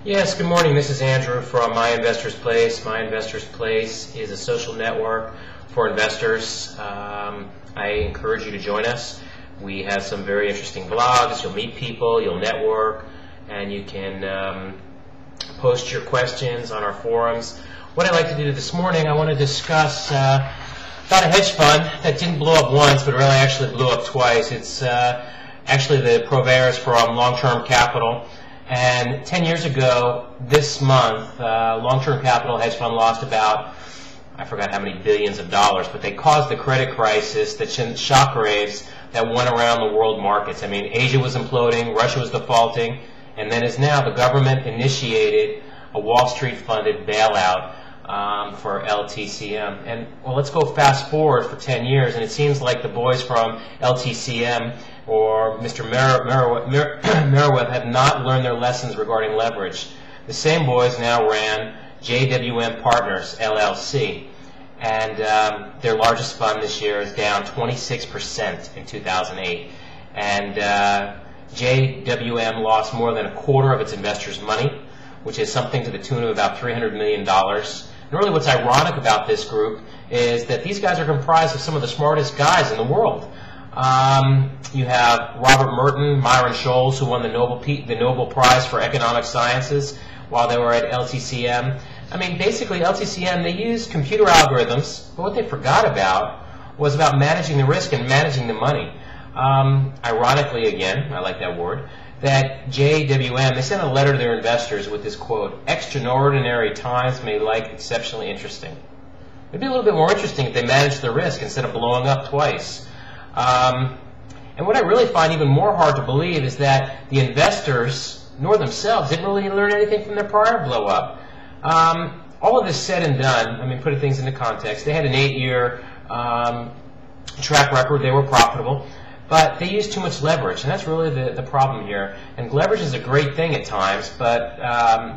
Yes, good morning. This is Andrew from My Investors Place. My Investors Place is a social network for investors. I encourage you to join us. We have some very interesting blogs. You'll meet people, you'll network, and you can post your questions on our forums. What I'd like to do this morning, I want to discuss about a hedge fund that didn't blow up once, but really actually blew up twice. It's actually the purveyors from long-term capital. And 10 years ago, this month, long-term capital hedge fund lost about, I forgot how many billions of dollars, but they caused the credit crisis that sent shockwaves that went around the world markets. I mean, Asia was imploding, Russia was defaulting, and then as now the government initiated a Wall Street-funded bailout for LTCM. And well, let's go fast forward for 10 years, and it seems like the boys from LTCM or Mr. Merriweather have not learned their lessons regarding leverage. The same boys now ran JWM Partners, LLC, and their largest fund this year is down 26% in 2008. And JWM lost more than a quarter of its investors' money, which is something to the tune of about $300 million. And really what's ironic about this group is that these guys are comprised of some of the smartest guys in the world. You have Robert Merton, Myron Scholes, who won the Nobel Prize for Economic Sciences while they were at LTCM. I mean, basically, LTCM, they used computer algorithms, but what they forgot about was about managing the risk and managing the money. Ironically, again, I like that word, that JWM, they sent a letter to their investors with this quote, "Extraordinary times may like exceptionally interesting." It'd be a little bit more interesting if they managed the risk instead of blowing up twice. And what I really find even more hard to believe is that the investors, nor themselves, didn't really learn anything from their prior blow-up. All of this said and done, I mean, putting things into context, they had an 8-year track record. They were profitable, but they used too much leverage, and that's really the problem here. And leverage is a great thing at times, but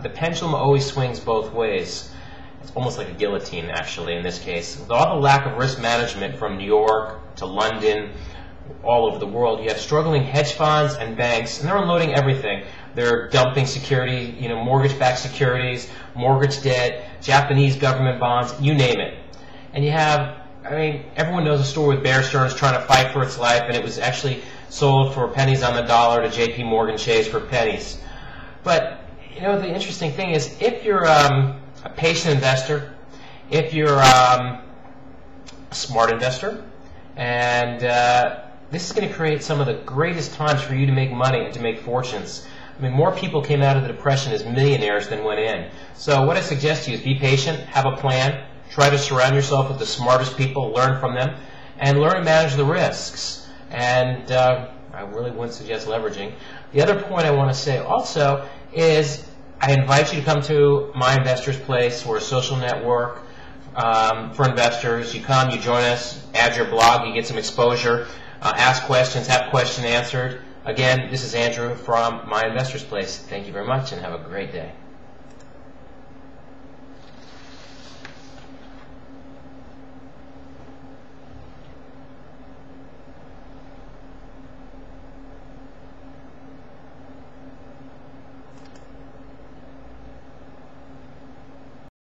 the pendulum always swings both ways. It's almost like a guillotine, actually, in this case. With all the lack of risk management from New York to London, all over the world, you have struggling hedge funds and banks, and they're unloading everything. They're dumping security, mortgage-backed securities, mortgage debt, Japanese government bonds, you name it. And you have, I mean, everyone knows a story with Bear Stearns trying to fight for its life, and it was actually sold for pennies on the dollar to J.P. Morgan Chase for pennies. But, the interesting thing is, if you're a patient investor, if you're a smart investor, and this is going to create some of the greatest times for you to make money and to make fortunes. I mean, more people came out of the Depression as millionaires than went in. So what I suggest to you is be patient, have a plan, try to surround yourself with the smartest people, learn from them, and learn to manage the risks. And I really wouldn't suggest leveraging. The other point I want to say also is I invite you to come to My Investors Place. We're a social network for investors. You come, you join us, add your blog, you get some exposure, ask questions, have questions answered. Again, this is Andrew from My Investors Place. Thank you very much and have a great day.